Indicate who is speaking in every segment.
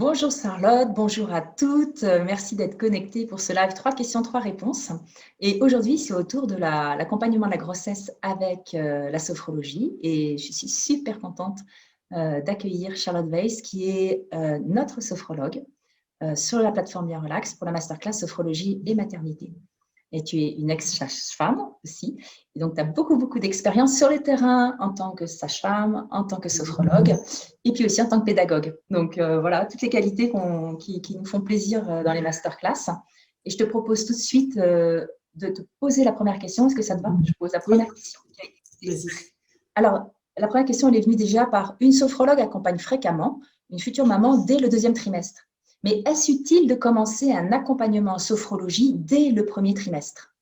Speaker 1: Bonjour Charlotte, bonjour à toutes. Merci d'être connectées pour ce live 3 questions, 3 réponses. Et aujourd'hui, c'est autour de l'accompagnement de la grossesse avec la sophrologie. Et je suis super contente d'accueillir Charlotte Weiss, qui est notre sophrologue sur la plateforme Bien Relax pour la masterclass sophrologie et maternité. Et tu es une ex-sage-femme aussi. Et donc, tu as beaucoup d'expérience sur le terrain en tant que sage-femme, en tant que sophrologue, et puis aussi en tant que pédagogue. Donc, voilà, toutes les qualités qui nous font plaisir dans les masterclass. Et je te propose tout de suite de te poser la première question. Est-ce que ça te va? Je pose la première question.
Speaker 2: Vas-y.
Speaker 1: Alors, la première question, elle est venue déjà par une sophrologue accompagne fréquemment une future maman dès le 2e trimestre. Mais est-ce utile de commencer un accompagnement en sophrologie dès le 1er trimestre?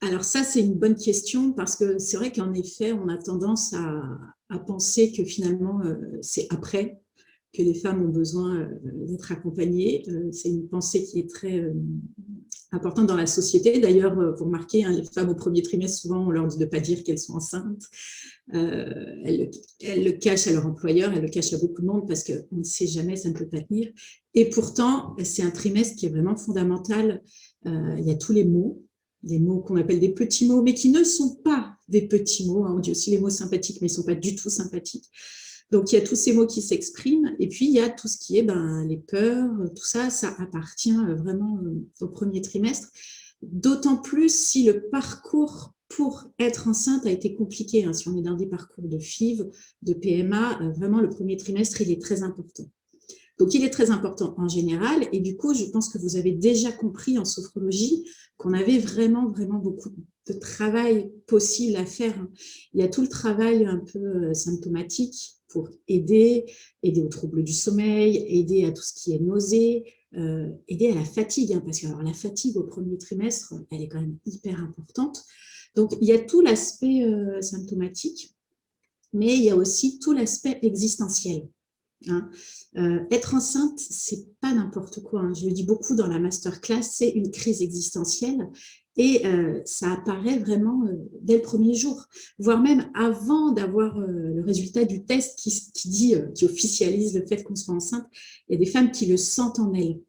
Speaker 2: Alors ça, c'est une bonne question parce que c'est vrai qu'en effet, on a tendance à penser que finalement, c'est après que les femmes ont besoin d'être accompagnées. C'est une pensée qui est très importante dans la société. D'ailleurs, vous remarquez, les femmes au 1er trimestre, souvent, on leur dit de ne pas dire qu'elles sont enceintes. Elles le cachent à leur employeur, elles le cachent à beaucoup de monde parce qu'on ne sait jamais, ça ne peut pas tenir. Et pourtant, c'est un trimestre qui est vraiment fondamental. Il y a tous les mots qu'on appelle des petits mots, mais qui ne sont pas des petits mots. On dit aussi les mots sympathiques, mais ils ne sont pas du tout sympathiques. Donc, il y a tous ces mots qui s'expriment. Et puis, il y a tout ce qui est les peurs, tout ça, ça appartient vraiment au 1er trimestre. D'autant plus si le parcours pour être enceinte a été compliqué. Si on est dans des parcours de FIV, de PMA, vraiment, le 1er trimestre, il est très important. Donc, il est très important en général. Et du coup, je pense que vous avez déjà compris en sophrologie qu'on avait vraiment beaucoup de travail possible à faire. Il y a tout le travail un peu symptomatique pour aider aux troubles du sommeil, aider à tout ce qui est nausée, aider à la fatigue. Parce que alors, la fatigue au 1er trimestre, elle est quand même hyper importante. Donc, il y a tout l'aspect symptomatique, mais il y a aussi tout l'aspect existentiel. Être enceinte, c'est pas n'importe quoi. Je le dis beaucoup dans la masterclass, c'est une crise existentielle et ça apparaît vraiment dès le 1er jour, voire même avant d'avoir le résultat du test qui officialise le fait qu'on soit enceinte. Il y a des femmes qui le sentent en elles.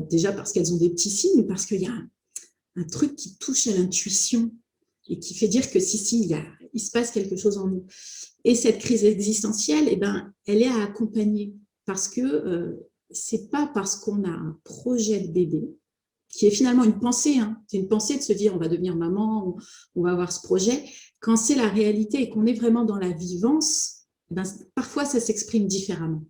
Speaker 2: Déjà parce qu'elles ont des petits signes, mais parce qu'il y a un truc qui touche à l'intuition et qui fait dire que il se passe quelque chose en nous. Et cette crise existentielle, elle est à accompagner parce que c'est pas parce qu'on a un projet de bébé qui est finalement une pensée, c'est une pensée de se dire on va devenir maman, on va avoir ce projet. Quand c'est la réalité et qu'on est vraiment dans la vivance, parfois ça s'exprime différemment.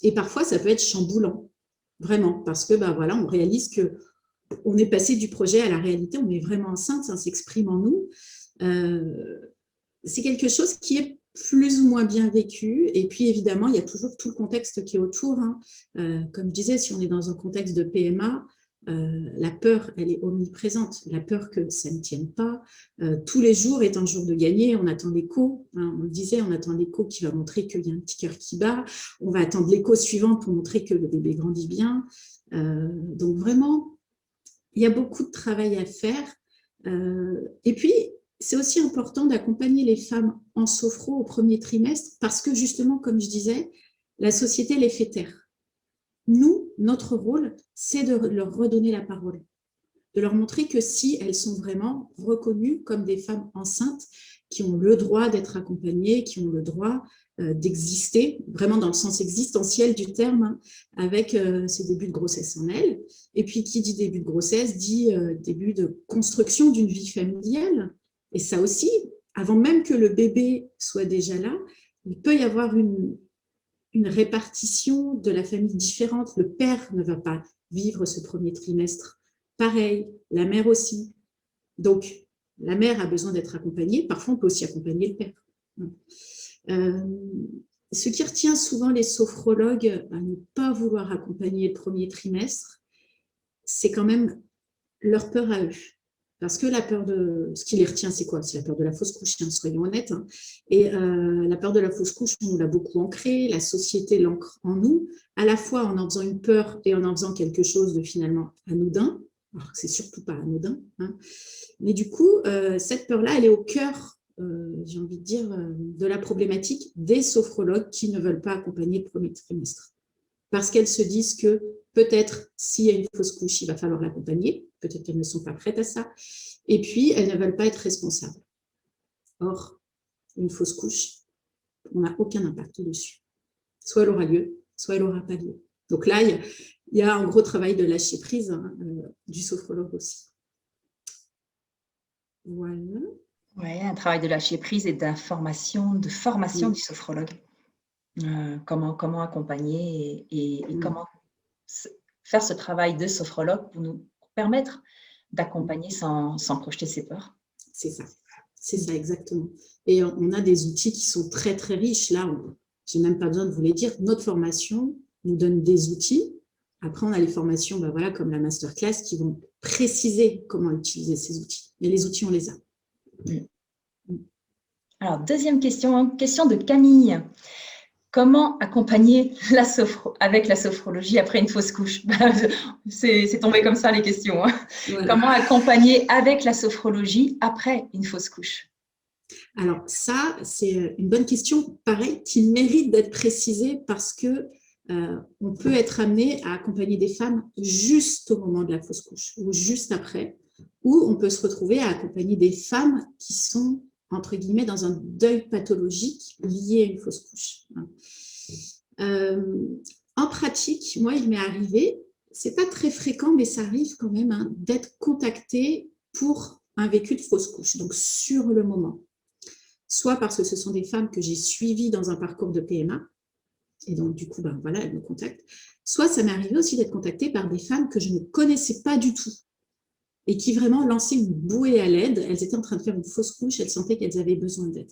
Speaker 2: Et parfois ça peut être chamboulant, vraiment, parce que voilà, on réalise que on est passé du projet à la réalité, on est vraiment enceinte, ça s'exprime en nous. C'est quelque chose qui est plus ou moins bien vécu. Et puis, évidemment, il y a toujours tout le contexte qui est autour. Comme je disais, si on est dans un contexte de PMA, la peur, elle est omniprésente. La peur que ça ne tienne pas. Tous les jours est un jour de gagner. On attend l'écho. On le disait, on attend l'écho qui va montrer qu'il y a un petit cœur qui bat. On va attendre l'écho suivant pour montrer que le bébé grandit bien. Donc, vraiment, il y a beaucoup de travail à faire. Et puis, c'est aussi important d'accompagner les femmes en sophro au 1er trimestre parce que justement, comme je disais, la société les fait taire. Nous, notre rôle, c'est de leur redonner la parole, de leur montrer que si elles sont vraiment reconnues comme des femmes enceintes qui ont le droit d'être accompagnées, qui ont le droit d'exister, vraiment dans le sens existentiel du terme, avec ces débuts de grossesse en elles. Et puis, qui dit début de grossesse, dit début de construction d'une vie familiale. Et ça aussi, avant même que le bébé soit déjà là, il peut y avoir une répartition de la famille différente. Le père ne va pas vivre ce 1er trimestre. Pareil, la mère aussi. Donc, la mère a besoin d'être accompagnée. Parfois, on peut aussi accompagner le père. Ce qui retient souvent les sophrologues à ne pas vouloir accompagner le 1er trimestre, c'est quand même leur peur à eux. Parce que la peur de... Ce qui les retient, c'est quoi? C'est la peur de la fausse couche, soyons honnêtes. Et la peur de la fausse couche, on l'a beaucoup ancrée, la société l'ancre en nous, à la fois en faisant une peur et en faisant quelque chose de finalement anodin. Alors, c'est surtout pas anodin. Mais du coup, cette peur-là, elle est au cœur j'ai envie de dire, de la problématique des sophrologues qui ne veulent pas accompagner le premier trimestre. Parce qu'elles se disent que peut-être s'il y a une fausse couche, il va falloir l'accompagner, peut-être qu'elles ne sont pas prêtes à ça, et puis elles ne veulent pas être responsables. Or, une fausse couche, on n'a aucun impact dessus. Soit elle aura lieu, soit elle n'aura pas lieu. Donc là, il y a un gros travail de lâcher prise du sophrologue aussi. Voilà.
Speaker 1: Oui, un travail de lâcher prise et d'information, de formation du sophrologue. Comment accompagner et comment faire ce travail de sophrologue pour nous permettre d'accompagner sans projeter ses peurs.
Speaker 2: C'est ça exactement. Et on a des outils qui sont très très riches. Là, je n'ai même pas besoin de vous les dire. Notre formation nous donne des outils. Après, on a les formations voilà, comme la masterclass qui vont préciser comment utiliser ces outils. Mais les outils, on les a.
Speaker 1: Alors, deuxième question, question de Camille. Comment accompagner avec la sophrologie après une fausse couche? C'est tombé comme ça les questions. Hein. Voilà. Comment accompagner avec la sophrologie après une fausse couche?
Speaker 2: Alors ça, c'est une bonne question, pareil, qui mérite d'être précisée parce que on peut être amené à accompagner des femmes juste au moment de la fausse couche ou juste après, ou on peut se retrouver à accompagner des femmes qui sont entre guillemets dans un deuil pathologique lié à une fausse couche. En pratique, moi, il m'est arrivé, c'est pas très fréquent, mais ça arrive quand même d'être contactée pour un vécu de fausse couche, donc sur le moment. Soit parce que ce sont des femmes que j'ai suivies dans un parcours de PMA, et donc du coup, voilà, elles me contactent. Soit ça m'est arrivé aussi d'être contactée par des femmes que je ne connaissais pas du tout et qui vraiment lançaient une bouée à l'aide. Elles étaient en train de faire une fausse couche, elles sentaient qu'elles avaient besoin d'aide.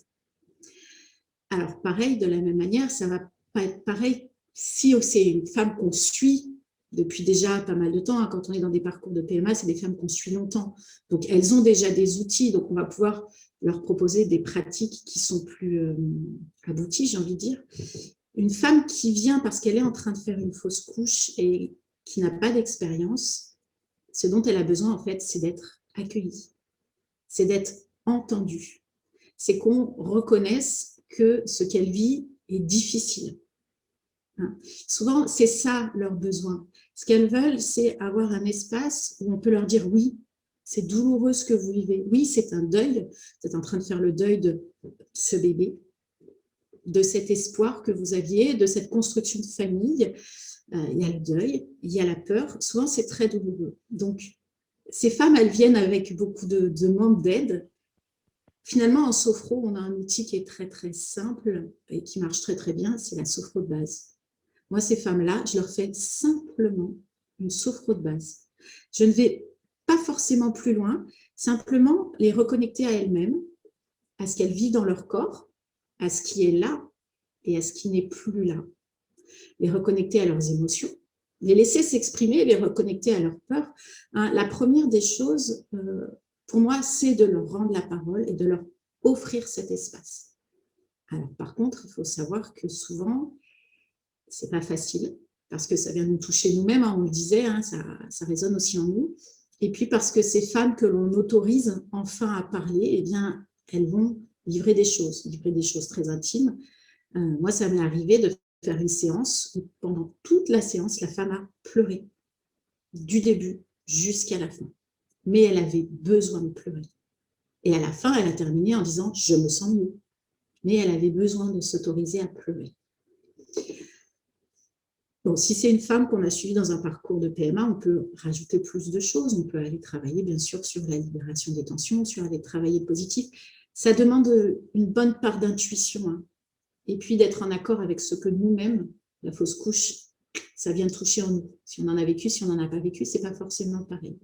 Speaker 2: Alors pareil, de la même manière, ça ne va pas être pareil si c'est une femme qu'on suit depuis déjà pas mal de temps. Hein. Quand on est dans des parcours de PMA, c'est des femmes qu'on suit longtemps. Donc elles ont déjà des outils, donc on va pouvoir leur proposer des pratiques qui sont plus abouties, j'ai envie de dire. Une femme qui vient parce qu'elle est en train de faire une fausse couche et qui n'a pas d'expérience, ce dont elle a besoin, en fait, c'est d'être accueillie, c'est d'être entendue, c'est qu'on reconnaisse que ce qu'elle vit est difficile. Hein. Souvent, c'est ça leur besoin. Ce qu'elles veulent, c'est avoir un espace où on peut leur dire oui, c'est douloureux ce que vous vivez. Oui, c'est un deuil, vous êtes en train de faire le deuil de ce bébé, de cet espoir que vous aviez, de cette construction de famille. Il y a le deuil, il y a la peur. Souvent, c'est très douloureux. Donc, ces femmes, elles viennent avec beaucoup de demandes d'aide. Finalement, en sophro, on a un outil qui est très, très simple et qui marche très, très bien, c'est la sophro de base. Moi, ces femmes-là, je leur fais simplement une sophro de base. Je ne vais pas forcément plus loin, simplement les reconnecter à elles-mêmes, à ce qu'elles vivent dans leur corps, à ce qui est là et à ce qui n'est plus là. Les reconnecter à leurs émotions, les laisser s'exprimer, les reconnecter à leur peur. Hein, la première des choses, pour moi, c'est de leur rendre la parole et de leur offrir cet espace. Alors, par contre, il faut savoir que souvent, c'est pas facile parce que ça vient nous toucher nous-mêmes, hein, on le disait, hein, ça résonne aussi en nous. Et puis parce que ces femmes que l'on autorise enfin à parler, eh bien, elles vont livrer des choses très intimes. Moi, ça m'est arrivé de faire une séance où pendant toute la séance, la femme a pleuré du début jusqu'à la fin. Mais elle avait besoin de pleurer. Et à la fin, elle a terminé en disant « je me sens mieux ». Mais elle avait besoin de s'autoriser à pleurer. Bon, si c'est une femme qu'on a suivie dans un parcours de PMA, on peut rajouter plus de choses. On peut aller travailler, bien sûr, sur la libération des tensions, sur aller travailler le positif. Ça demande une bonne part d'intuition, hein. Et puis d'être en accord avec ce que nous-mêmes, la fausse couche, ça vient de toucher en nous. Si on en a vécu, si on n'en a pas vécu, ce n'est pas forcément pareil.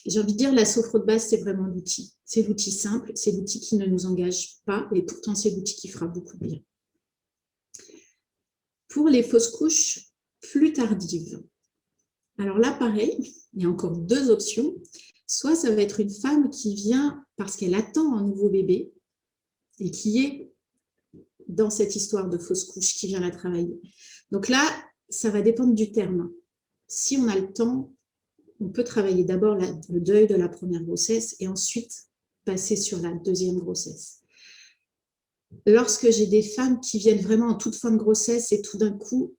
Speaker 2: J'ai envie de dire, la sophro de base, c'est vraiment l'outil. C'est l'outil simple, c'est l'outil qui ne nous engage pas, et pourtant, c'est l'outil qui fera beaucoup de bien. Pour les fausses couches plus tardives, alors là, pareil, il y a encore deux options. Soit ça va être une femme qui vient parce qu'elle attend un nouveau bébé et qui est dans cette histoire de fausse couche, qui vient la travailler. Donc là, ça va dépendre du terme. Si on a le temps, on peut travailler d'abord le deuil de la première grossesse et ensuite passer sur la deuxième grossesse. Lorsque j'ai des femmes qui viennent vraiment en toute fin de grossesse et tout d'un coup,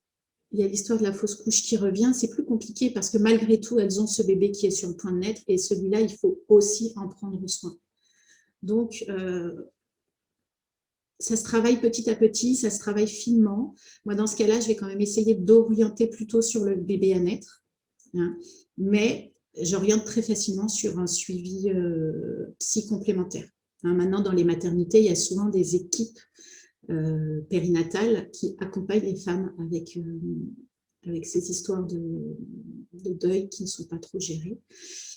Speaker 2: il y a l'histoire de la fausse couche qui revient, c'est plus compliqué parce que malgré tout, elles ont ce bébé qui est sur le point de naître et celui-là, il faut aussi en prendre soin. Donc, ça se travaille petit à petit, ça se travaille finement. Moi, dans ce cas-là, je vais quand même essayer d'orienter plutôt sur le bébé à naître, hein, mais j'oriente très facilement sur un suivi psy complémentaire. Hein, maintenant, dans les maternités, il y a souvent des équipes périnatales qui accompagnent les femmes avec ces histoires de deuil qui ne sont pas trop gérées.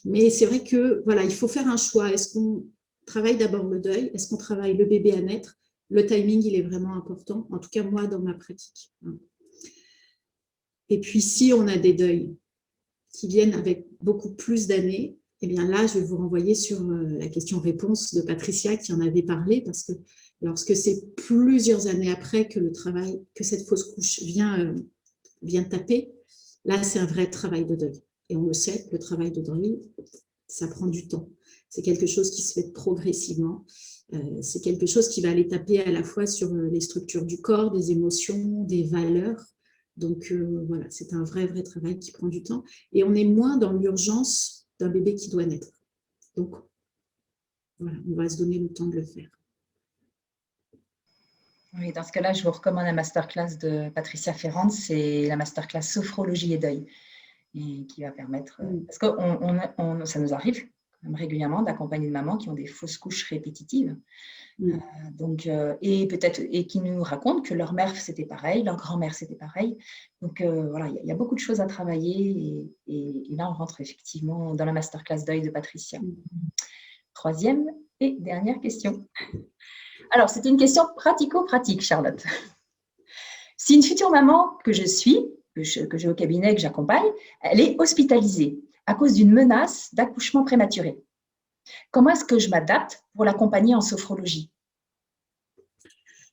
Speaker 2: Mais c'est vrai que voilà, il faut faire un choix. Est-ce qu'on travaille d'abord le deuil? Est-ce qu'on travaille le bébé à naître? Le timing, il est vraiment important, en tout cas moi dans ma pratique. Et puis si on a des deuils qui viennent avec beaucoup plus d'années, eh bien là, je vais vous renvoyer sur la question-réponse de Patricia qui en avait parlé, parce que lorsque c'est plusieurs années après que le travail, que cette fausse couche vient taper, là, c'est un vrai travail de deuil. Et on le sait, le travail de deuil, ça prend du temps. C'est quelque chose qui se fait progressivement. C'est quelque chose qui va aller taper à la fois sur les structures du corps, des émotions, des valeurs. Donc voilà, c'est un vrai travail qui prend du temps. Et on est moins dans l'urgence d'un bébé qui doit naître. Donc voilà, on va se donner le temps de le faire.
Speaker 1: Oui, dans ce cas-là, je vous recommande la masterclass de Patricia Ferrand, c'est la masterclass Sophrologie et deuil, et qui va permettre… Parce que ça nous arrive quand même régulièrement d'accompagner des mamans qui ont des fausses couches répétitives. Et qui nous racontent que leur mère c'était pareil, leur grand-mère c'était pareil. Donc voilà, il y a beaucoup de choses à travailler et là on rentre effectivement dans la masterclass deuil de Patricia. Troisième et dernière question. Alors c'était une question pratico-pratique, Charlotte. Si une future maman que je suis, que j'ai au cabinet, que j'accompagne, elle est hospitalisée à cause d'une menace d'accouchement prématuré, comment est-ce que je m'adapte pour l'accompagner en sophrologie?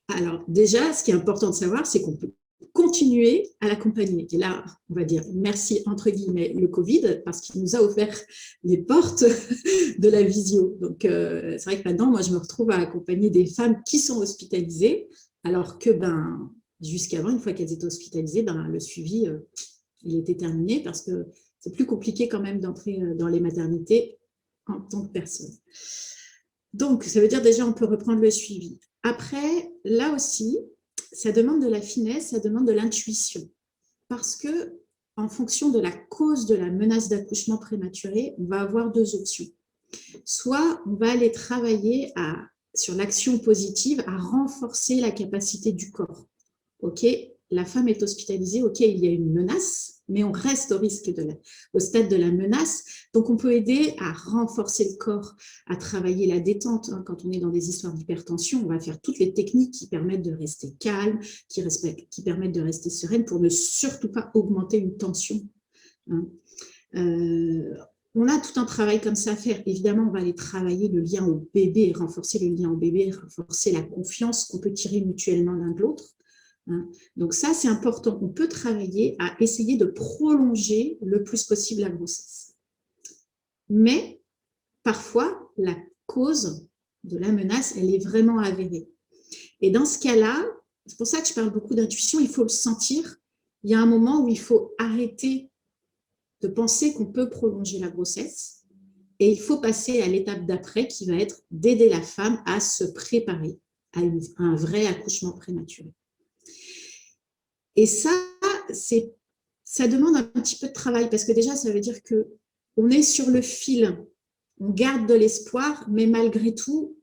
Speaker 2: Alors déjà, ce qui est important de savoir, c'est qu'on peut continuer à l'accompagner. Et là, on va dire merci entre guillemets le Covid, parce qu'il nous a offert les portes de la visio. Donc c'est vrai que maintenant, moi, je me retrouve à accompagner des femmes qui sont hospitalisées, alors que jusqu'avant, une fois qu'elles étaient hospitalisées, le suivi, il était terminé, parce que c'est plus compliqué quand même d'entrer dans les maternités en tant que personne. Donc, ça veut dire déjà, on peut reprendre le suivi. Après, là aussi, ça demande de la finesse, ça demande de l'intuition. Parce que, en fonction de la cause de la menace d'accouchement prématuré, on va avoir deux options. Soit on va aller travailler sur l'action positive, à renforcer la capacité du corps. Ok, la femme est hospitalisée, ok, il y a une menace, mais on reste au stade de la menace. Donc, on peut aider à renforcer le corps, à travailler la détente. Quand on est dans des histoires d'hypertension, on va faire toutes les techniques qui permettent de rester calme, qui permettent de rester sereine pour ne surtout pas augmenter une tension. On a tout un travail comme ça à faire. Évidemment, on va aller travailler le lien au bébé, renforcer le lien au bébé, renforcer la confiance qu'on peut tirer mutuellement l'un de l'autre. Donc ça, c'est important. On peut travailler à essayer de prolonger le plus possible la grossesse. Mais parfois, la cause de la menace, elle est vraiment avérée. Et dans ce cas-là, c'est pour ça que je parle beaucoup d'intuition, il faut le sentir. Il y a un moment où il faut arrêter de penser qu'on peut prolonger la grossesse et il faut passer à l'étape d'après qui va être d'aider la femme à se préparer à un vrai accouchement prématuré. Et ça demande un petit peu de travail parce que déjà, ça veut dire qu'on est sur le fil, on garde de l'espoir, mais malgré tout,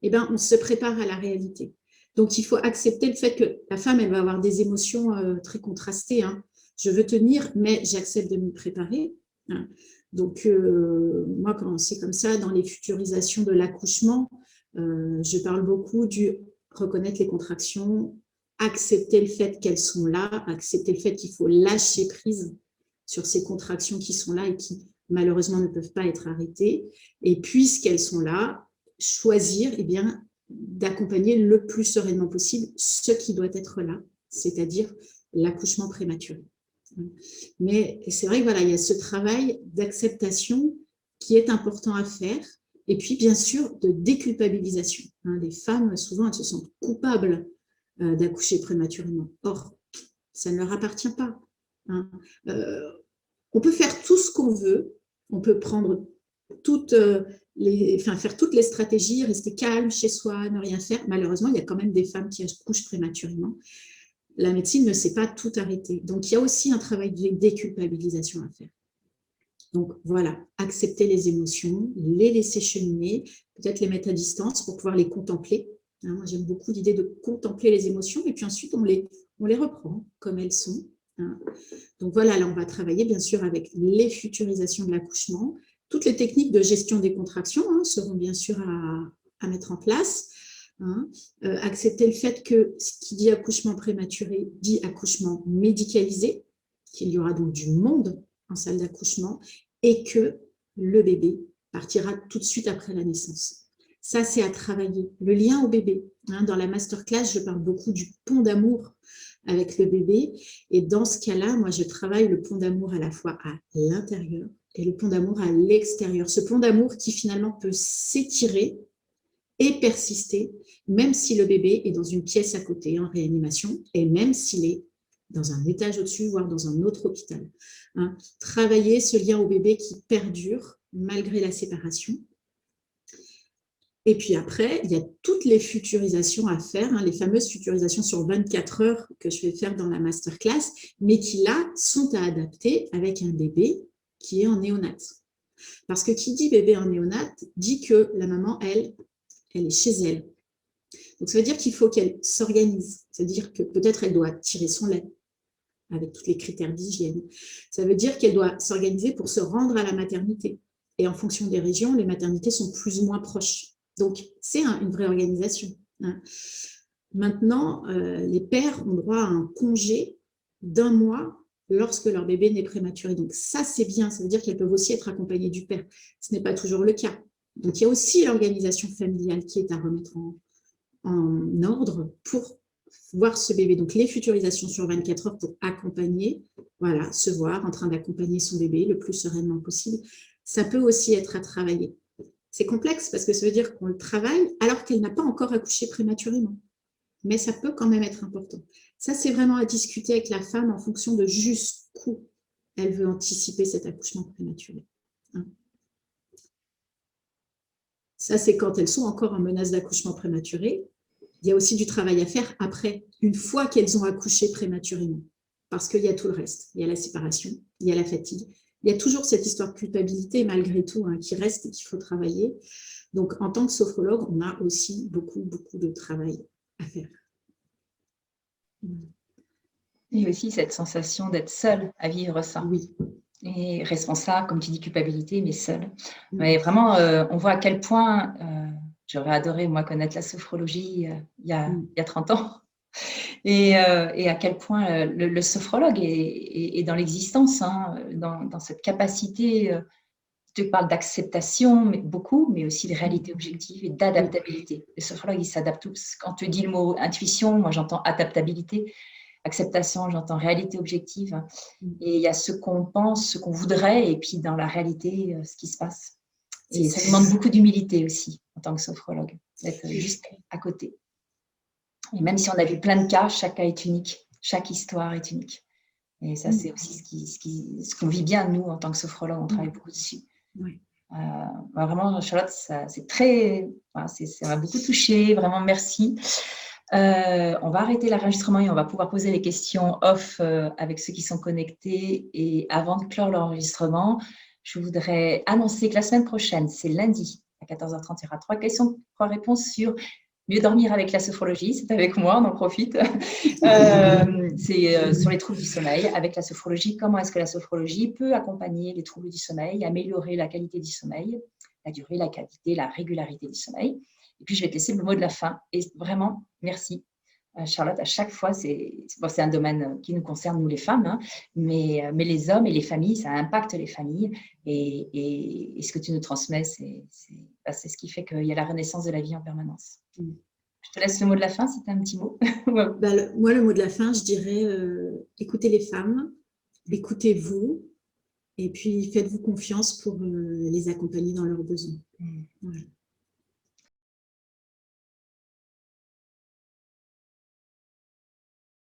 Speaker 2: on se prépare à la réalité. Donc, il faut accepter le fait que la femme, elle va avoir des émotions très contrastées. Je veux tenir, mais j'accepte de me préparer. Donc, moi, quand c'est comme ça, dans les futurisations de l'accouchement, je parle beaucoup du reconnaître les contractions, accepter le fait qu'elles sont là, accepter le fait qu'il faut lâcher prise sur ces contractions qui sont là et qui, malheureusement, ne peuvent pas être arrêtées. Et puisqu'elles sont là, choisir d'accompagner le plus sereinement possible ce qui doit être là, c'est-à-dire l'accouchement prématuré. Mais c'est vrai que voilà, il y a ce travail d'acceptation qui est important à faire Et puis, bien sûr, de déculpabilisation. Les femmes, souvent, elles se sentent coupables d'accoucher prématurément. Or, ça ne leur appartient pas. On peut faire tout ce qu'on veut, on peut prendre faire toutes les stratégies, rester calme chez soi, ne rien faire. Malheureusement, il y a quand même des femmes qui accouchent prématurément. La médecine ne sait pas tout arrêter. Donc, il y a aussi un travail de déculpabilisation à faire. Donc, voilà, accepter les émotions, les laisser cheminer, peut-être les mettre à distance pour pouvoir les contempler. Moi, j'aime beaucoup l'idée de contempler les émotions et puis ensuite, on les reprend comme elles sont. Donc, voilà, là, on va travailler bien sûr avec les futurisations de l'accouchement. Toutes les techniques de gestion des contractions seront bien sûr à mettre en place. Accepter le fait que ce qui dit accouchement prématuré dit accouchement médicalisé, qu'il y aura donc du monde en salle d'accouchement et que le bébé partira tout de suite après la naissance. Ça, c'est à travailler. Le lien au bébé. Dans la masterclass, je parle beaucoup du pont d'amour avec le bébé. Et dans ce cas-là, moi, je travaille le pont d'amour à la fois à l'intérieur et le pont d'amour à l'extérieur. Ce pont d'amour qui finalement peut s'étirer et persister, même si le bébé est dans une pièce à côté en réanimation et même s'il est dans un étage au-dessus, voire dans un autre hôpital. Travailler ce lien au bébé qui perdure malgré la séparation. Et puis après, il y a toutes les futurisations à faire, les fameuses futurisations sur 24 heures que je vais faire dans la masterclass, mais qui là sont à adapter avec un bébé qui est en néonat. Parce que qui dit bébé en néonat dit que la maman, elle est chez elle. Donc ça veut dire qu'il faut qu'elle s'organise. C'est-à-dire que peut-être elle doit tirer son lait avec tous les critères d'hygiène. Ça veut dire qu'elle doit s'organiser pour se rendre à la maternité. Et en fonction des régions, les maternités sont plus ou moins proches. Donc, c'est une vraie organisation. Maintenant, les pères ont droit à un congé d'1 mois lorsque leur bébé naît prématuré. Donc, ça, c'est bien. Ça veut dire qu'elles peuvent aussi être accompagnées du père. Ce n'est pas toujours le cas. Donc, il y a aussi l'organisation familiale qui est à remettre en ordre pour voir ce bébé. Donc, les futurisations sur 24 heures pour accompagner, voilà, se voir en train d'accompagner son bébé le plus sereinement possible. Ça peut aussi être à travailler. C'est complexe parce que ça veut dire qu'on le travaille alors qu'elle n'a pas encore accouché prématurément. Mais ça peut quand même être important. Ça, c'est vraiment à discuter avec la femme en fonction de jusqu'où elle veut anticiper cet accouchement prématuré. Ça, c'est quand elles sont encore en menace d'accouchement prématuré. Il y a aussi du travail à faire après, une fois qu'elles ont accouché prématurément. Parce qu'il y a tout le reste. Il y a la séparation, il y a la fatigue. Il y a toujours cette histoire de culpabilité, malgré tout, qui reste et qu'il faut travailler. Donc, en tant que sophrologue, on a aussi beaucoup, beaucoup de travail à faire.
Speaker 1: Et aussi cette sensation d'être seule à vivre ça.
Speaker 2: Oui.
Speaker 1: Et responsable, comme tu dis, culpabilité, mais seule. Mais vraiment, on voit à quel point j'aurais adoré, moi, connaître la sophrologie il y a 30 ans. Et à quel point le sophrologue est dans l'existence, dans cette capacité, je te parle d'acceptation, mais beaucoup, mais aussi de réalité objective et d'adaptabilité. Le sophrologue, il s'adapte tout. Quand tu dis le mot intuition, moi j'entends adaptabilité, acceptation, j'entends réalité objective. Et il y a ce qu'on pense, ce qu'on voudrait, et puis dans la réalité, ce qui se passe. Et ça demande beaucoup d'humilité aussi, en tant que sophrologue, d'être juste à côté. Et même si on a vu plein de cas, chaque cas est unique, chaque histoire est unique. Et ça, c'est aussi ce qu'on vit bien, nous, en tant que sophrologue, on travaille beaucoup dessus.
Speaker 2: Oui.
Speaker 1: Vraiment, Charlotte, ça m'a beaucoup touchée, vraiment merci. On va arrêter l'enregistrement et on va pouvoir poser les questions off avec ceux qui sont connectés. Et avant de clore l'enregistrement, je voudrais annoncer que la semaine prochaine, c'est lundi à 14h30, il y aura 3 questions, 3 réponses sur mieux dormir avec la sophrologie. C'est avec moi, on en profite. C'est sur les troubles du sommeil. Avec la sophrologie, comment est-ce que la sophrologie peut accompagner les troubles du sommeil, améliorer la qualité du sommeil, la durée, la qualité, la régularité du sommeil. Et puis, je vais te laisser le mot de la fin. Et vraiment, merci, Charlotte. À chaque fois, c'est un domaine qui nous concerne, nous les femmes, mais les hommes et les familles, ça impacte les familles. Et ce que tu nous transmets, c'est ce qui fait qu'il y a la renaissance de la vie en permanence. Je te laisse le mot de la fin, si tu as un petit mot.
Speaker 2: Moi, le mot de la fin, je dirais écoutez les femmes, écoutez-vous, Et puis, faites-vous confiance pour les accompagner dans leurs besoins. Voilà.